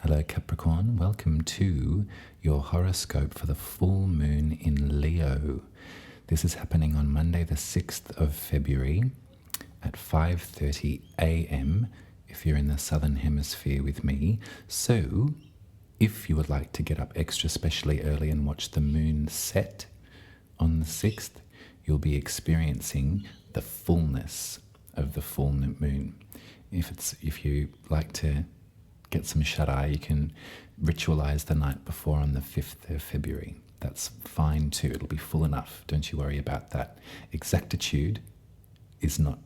Hello Capricorn, welcome to your horoscope for the full moon in Leo. This is happening on Monday the 6th of February at 5:30 a.m. if you're in the southern hemisphere with me. So, if you would like to get up extra specially early and watch the moon set on the 6th, you'll be experiencing the fullness of the full moon. If you like to get some shut-eye, you can ritualize the night before on the 5th of February. That's fine too. It'll be full enough. Don't you worry about that. Exactitude is not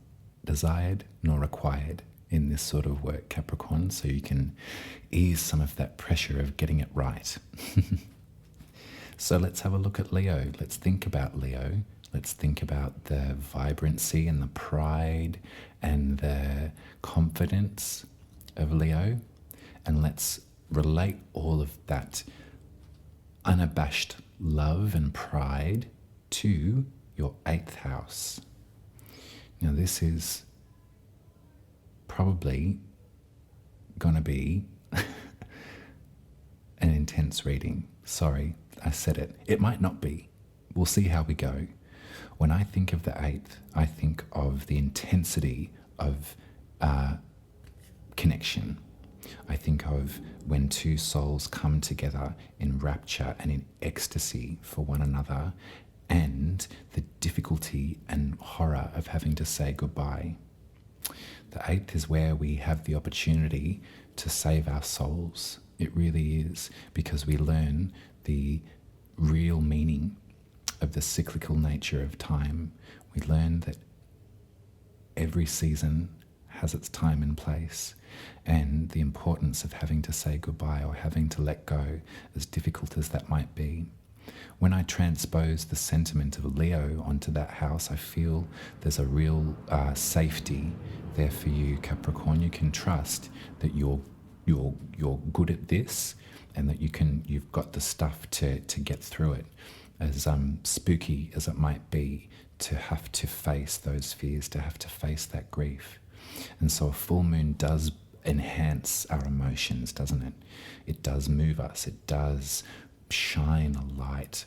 desired nor required in this sort of work, Capricorn, so you can ease some of that pressure of getting it right. So let's have a look at Leo. Let's think about Leo. Let's think about the vibrancy and the pride and the confidence of Leo. And let's relate all of that unabashed love and pride to your 8th house. Now, this is probably going to be an intense reading. Sorry, I said it. It might not be. We'll see how we go. When I think of the 8th, I think of the intensity of connection. I think of when two souls come together in rapture and in ecstasy for one another, and the difficulty and horror of having to say goodbye. The 8th is where we have the opportunity to save our souls. It really is, because we learn the real meaning of the cyclical nature of time. We learn that every season has its time and place, and the importance of having to say goodbye or having to let go, as difficult as that might be. When I transpose the sentiment of Leo onto that house, I feel there's a real safety there for you, Capricorn. You can trust that you're good at this, and that you've got the stuff to get through it. As spooky as it might be to have to face those fears, to have to face that grief. And so a full moon does enhance our emotions, doesn't it? It does move us. It does shine a light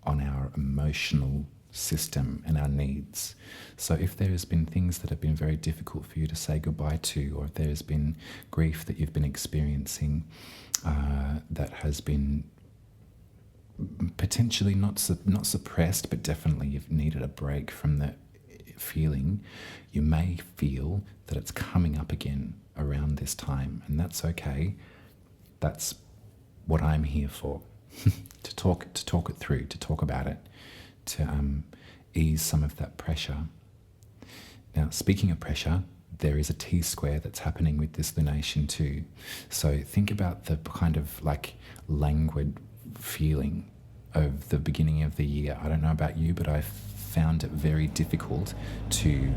on our emotional system and our needs. So if there has been things that have been very difficult for you to say goodbye to, or if there has been grief that you've been experiencing that has been potentially not suppressed, but definitely you've needed a break from the feeling, you may feel that it's coming up again around this time, and that's okay. That's what I'm here for. to talk it through, to talk about it, to ease some of that pressure. Now, speaking of pressure, there is a T-square that's happening with this lunation too. So think about the kind of like languid feeling of the beginning of the year. I don't know about you, but I found it very difficult to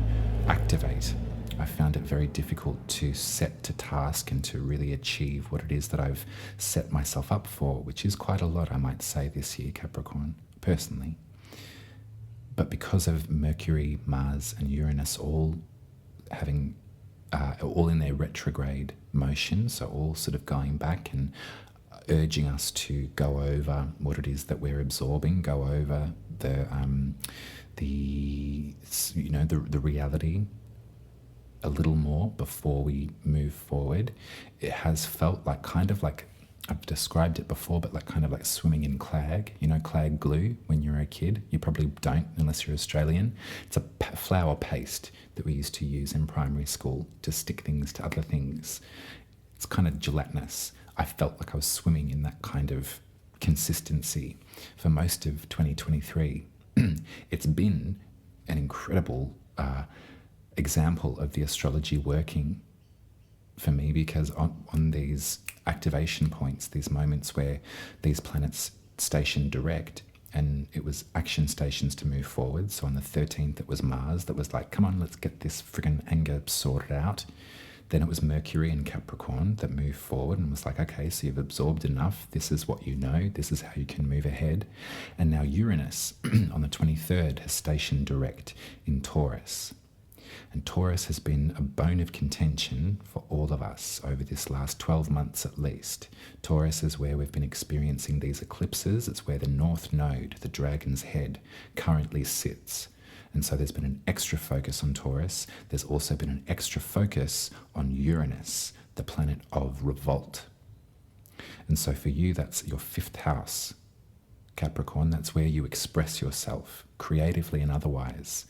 activate. I found it very difficult to set to task and to really achieve what it is that I've set myself up for, which is quite a lot, I might say, this year, Capricorn, personally. But because of Mercury, Mars, and Uranus all having, all in their retrograde motion, so all sort of going back and urging us to go over what it is that we're absorbing, go over the reality a little more before we move forward. It has felt like kind of like, I've described it before, but like kind of like swimming in clag. You know, clag glue when you're a kid? You probably don't unless you're Australian. It's a flour paste that we used to use in primary school to stick things to other things. It's kind of gelatinous. I felt like I was swimming in that kind of consistency for most of 2023. It's been an incredible example of the astrology working for me, because on these activation points, these moments where these planets station direct, and it was action stations to move forward. So on the 13th, it was Mars that was like, come on, let's get this friggin' anger sorted out. Then it was Mercury and Capricorn that moved forward and was like, okay, so you've absorbed enough. This is what you know. This is how you can move ahead. And now Uranus on the 23rd has stationed direct in Taurus. And Taurus has been a bone of contention for all of us over this last 12 months at least. Taurus is where we've been experiencing these eclipses. It's where the North Node, the dragon's head, currently sits. And so there's been an extra focus on Taurus. There's also been an extra focus on Uranus, the planet of revolt. And so for you, that's your 5th house, Capricorn. That's where you express yourself creatively and otherwise.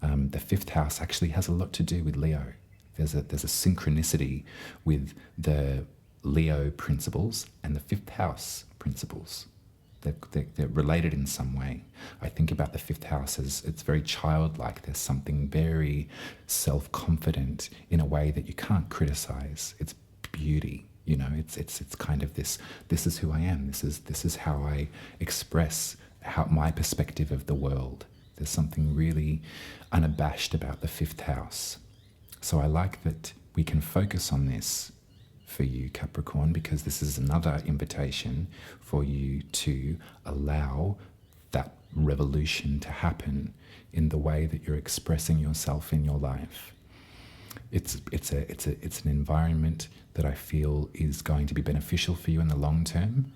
The 5th house actually has a lot to do with Leo. There's a synchronicity with the Leo principles and the 5th house principles. They're related in some way. I think about the 5th house as it's very childlike. There's something very self-confident in a way that you can't criticize. It's beauty. You know, it's kind of this is who I am. This is how I express my perspective of the world. There's something really unabashed about the 5th house. So I like that we can focus on this for you, Capricorn, because this is another invitation for you to allow that revolution to happen in the way that you're expressing yourself in your life. It's an environment that I feel is going to be beneficial for you in the long term.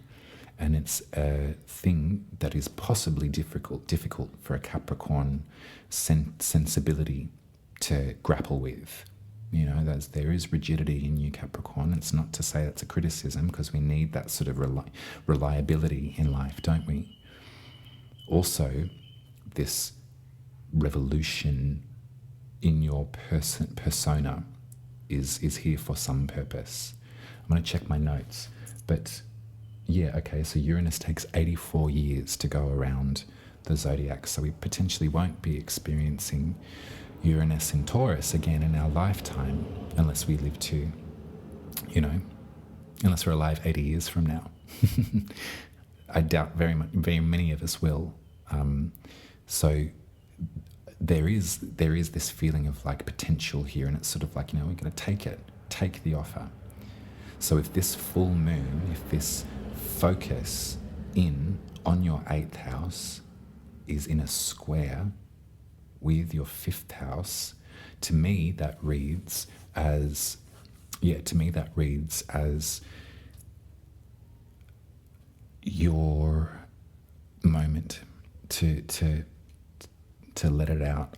And it's a thing that is possibly difficult for a Capricorn sensibility to grapple with. You know, there is rigidity in you, Capricorn. It's not to say that's a criticism, because we need that sort of reliability in life, don't we? Also, this revolution in your persona is here for some purpose. I'm going to check my notes, but yeah, okay, so Uranus takes 84 years to go around the zodiac, so we potentially won't be experiencing Uranus in Taurus again in our lifetime, unless we live to, unless we're alive 80 years from now. I doubt very many of us will. So there is this feeling of like potential here, and it's sort of like, we're going to take the offer. So if this full moon, if this focus on your 8th house is in a square with your 5th house, to me that reads as your moment to let it out.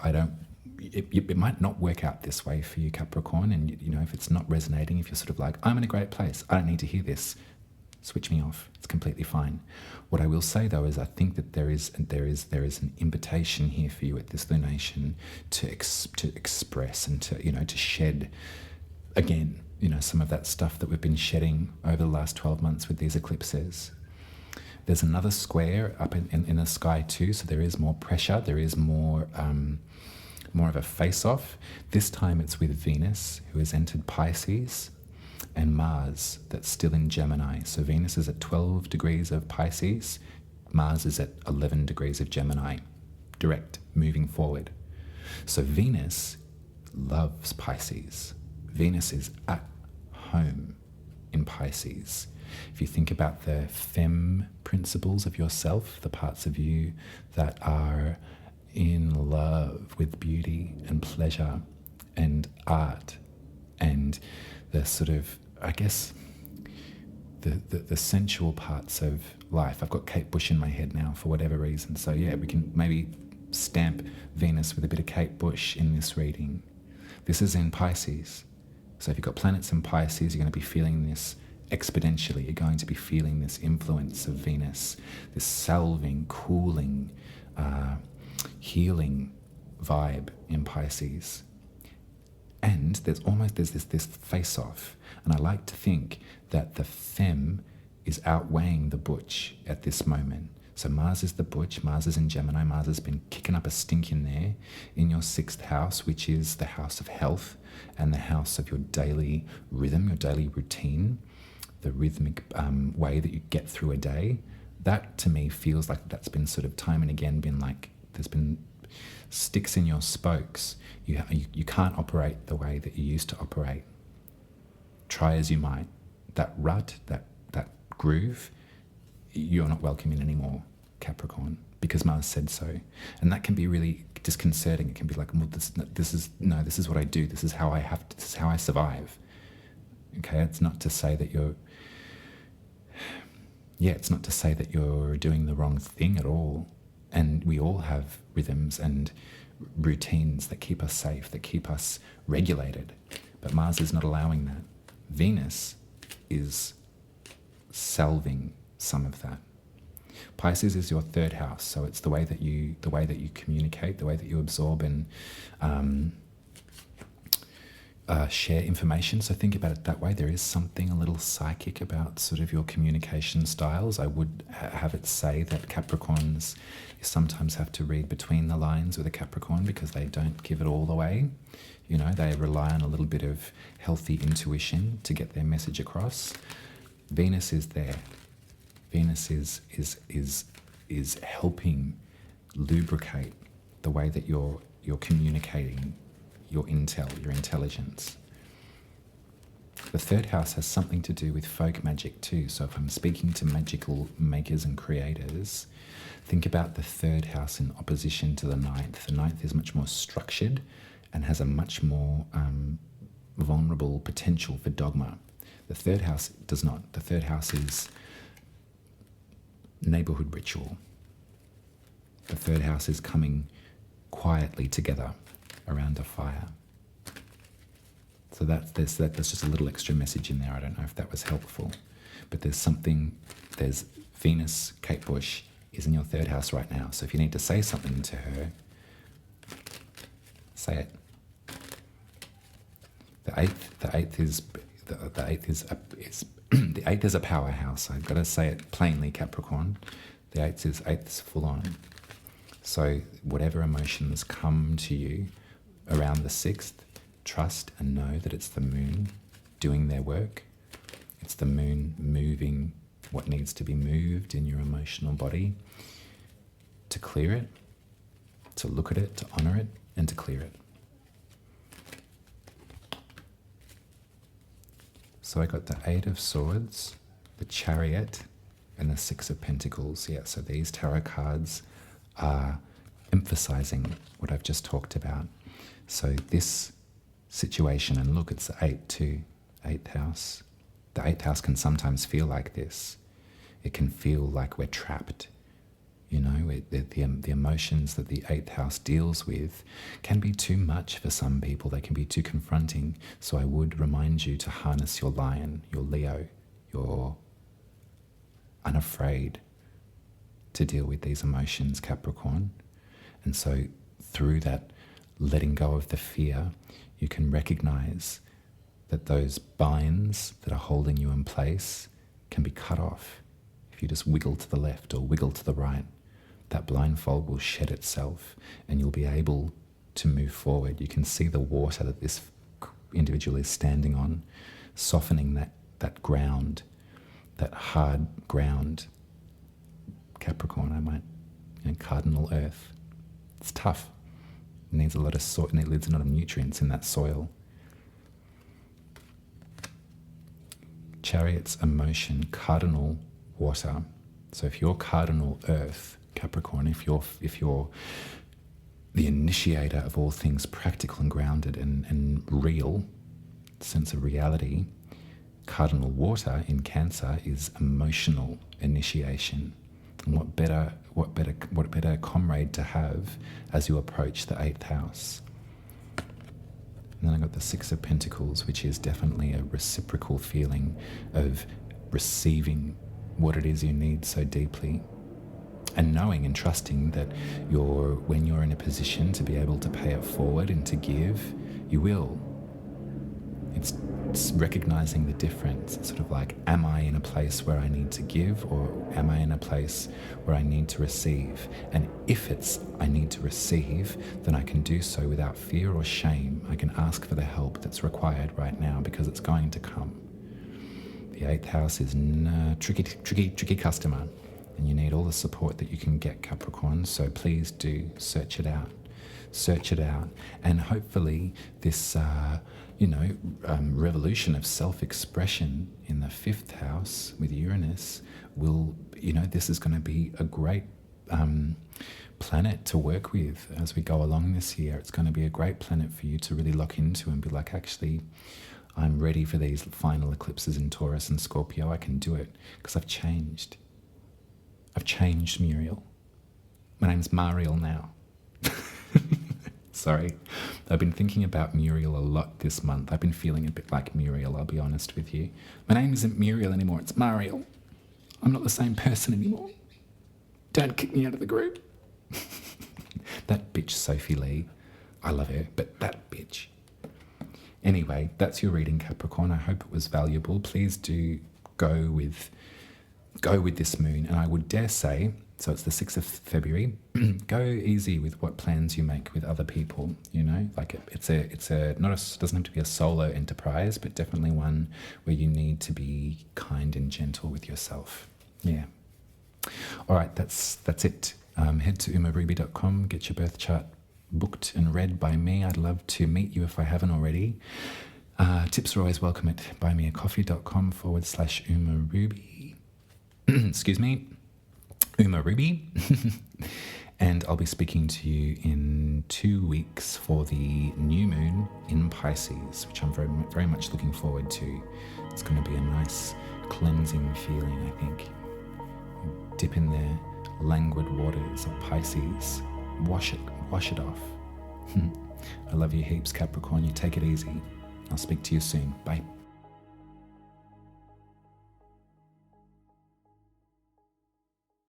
It might not work out this way for you, Capricorn, and if it's not resonating, if you're sort of like, I'm in a great place, I don't need to hear this, switch me off. It's completely fine. What I will say though is I think that there is an invitation here for you at this lunation to express and to shed again, some of that stuff that we've been shedding over the last 12 months with these eclipses. There's another square up in the sky too, so there is more pressure. There is more of a face-off. This time it's with Venus, who has entered Pisces, and Mars, that's still in Gemini. So Venus is at 12 degrees of Pisces, Mars is at 11 degrees of Gemini, direct, moving forward. So Venus loves Pisces. Venus is at home in Pisces. If you think about the femme principles of yourself, the parts of you that are in love with beauty and pleasure and art and the sort of, I guess, the sensual parts of life. I've got Kate Bush in my head now for whatever reason. So yeah, we can maybe stamp Venus with a bit of Kate Bush in this reading. This is in Pisces. So if you've got planets in Pisces, you're going to be feeling this exponentially. You're going to be feeling this influence of Venus, this salving, cooling, healing vibe in Pisces. And there's this face-off. And I like to think that the femme is outweighing the butch at this moment. So Mars is the butch, Mars is in Gemini, Mars has been kicking up a stink in there in your 6th house, which is the house of health and the house of your daily rhythm, your daily routine, the rhythmic way that you get through a day. That to me feels like that's been sort of time and again been like, there's been sticks in your spokes. You can't operate the way that you used to operate. Try as you might. That rut, that groove, you're not welcome in anymore, Capricorn. because Mars said so. And that can be really disconcerting. It can be like, well, this is what I do. This is how this is how I survive. Okay, it's not to say that it's not to say that you're doing the wrong thing at all. And we all have rhythms and routines that keep us safe, that keep us regulated. But Mars is not allowing that. Venus is salving some of that. Pisces is your third house, so it's the way that you communicate, the way that you absorb and share information. So think about it that way. There is something a little psychic about sort of your communication styles. I would have it say that Capricorns, you sometimes have to read between the lines with a Capricorn because they don't give it all away. You know, they rely on a little bit of healthy intuition to get their message across. Venus is there. Venus is helping lubricate the way that you're communicating your intel, your intelligence. The third house has something to do with folk magic too. So if I'm speaking to magical makers and creators, think about the third house in opposition to the ninth. The ninth is much more structured and has a much more vulnerable potential for dogma. The third house does not. The third house is neighborhood ritual. The third house is coming quietly together around a fire. So there's just a little extra message in there. I don't know if that was helpful, but there's Venus, Kate Bush, is in your third house right now. So if you need to say something to her, say it. The eighth is a powerhouse. I've got to say it plainly, Capricorn. The eighth is full on. So whatever emotions come to you around the 6th, trust and know that it's the moon doing their work. It's the moon moving what needs to be moved in your emotional body to clear it, to look at it, to honor it, and to clear it. So I got the 8 of Swords, the Chariot, and the 6 of Pentacles. Yeah, so these tarot cards are emphasizing what I've just talked about. So this situation, and look, it's the 8 too, 8th house. The 8th house can sometimes feel like this. It can feel like we're trapped. You know, the emotions that the 8th house deals with can be too much for some people. They can be too confronting. So I would remind you to harness your lion, your Leo, your unafraid to deal with these emotions, Capricorn. And so through that letting go of the fear, you can recognize that those binds that are holding you in place can be cut off. If you just wiggle to the left or wiggle to the right, that blindfold will shed itself and you'll be able to move forward. You can see the water that this individual is standing on, softening that ground, that hard ground. Capricorn, cardinal earth. It's tough. It needs a lot of soil, and it needs a lot of nutrients in that soil. Chariot's emotion, cardinal water. So if you're cardinal earth, Capricorn, if you're the initiator of all things practical and grounded and real, sense of reality, cardinal water in Cancer is emotional initiation. And what better comrade to have as you approach the 8th house. And then I got the 6 of Pentacles, which is definitely a reciprocal feeling of receiving what it is you need so deeply. And knowing and trusting that when you're in a position to be able to pay it forward and to give, you will. It's recognizing the difference. It's sort of like, am I in a place where I need to give, or am I in a place where I need to receive? And if it's I need to receive, then I can do so without fear or shame. I can ask for the help that's required right now because it's going to come. The 8th house is tricky customer, and you need all the support that you can get, Capricorn. So please do search it out. Search it out, and hopefully this revolution of self-expression in the 5th house with Uranus will, this is going to be a great planet to work with as we go along this year. It's going to be a great planet for you to really lock into and be like, actually, I'm ready for these final eclipses in Taurus and Scorpio. I can do it because I've changed. I've changed, Muriel. My name's Mariel now. Sorry. I've been thinking about Muriel a lot this month. I've been feeling a bit like Muriel, I'll be honest with you. My name isn't Muriel anymore, it's Mariel. I'm not the same person anymore. Don't kick me out of the group. That bitch Sophie Lee. I love her, but that bitch. Anyway, that's your reading, Capricorn. I hope it was valuable. Please do go with this moon, and I would dare say, so it's the 6th of February, go easy with what plans you make with other people, you know? Like it's doesn't have to be a solo enterprise, but definitely one where you need to be kind and gentle with yourself. Yeah. All right, that's it. Head to umaruby.com, get your birth chart booked and read by me. I'd love to meet you if I haven't already. Tips are always welcome at buymeacoffee.com/umaruby. Excuse me, umaruby. And I'll be speaking to you in 2 weeks for the new moon in Pisces, which I'm very, very much looking forward to. It's going to be a nice cleansing feeling, I think. Dip in the languid waters of Pisces. Wash it off. I love you heaps, Capricorn. You take it easy. I'll speak to you soon. Bye.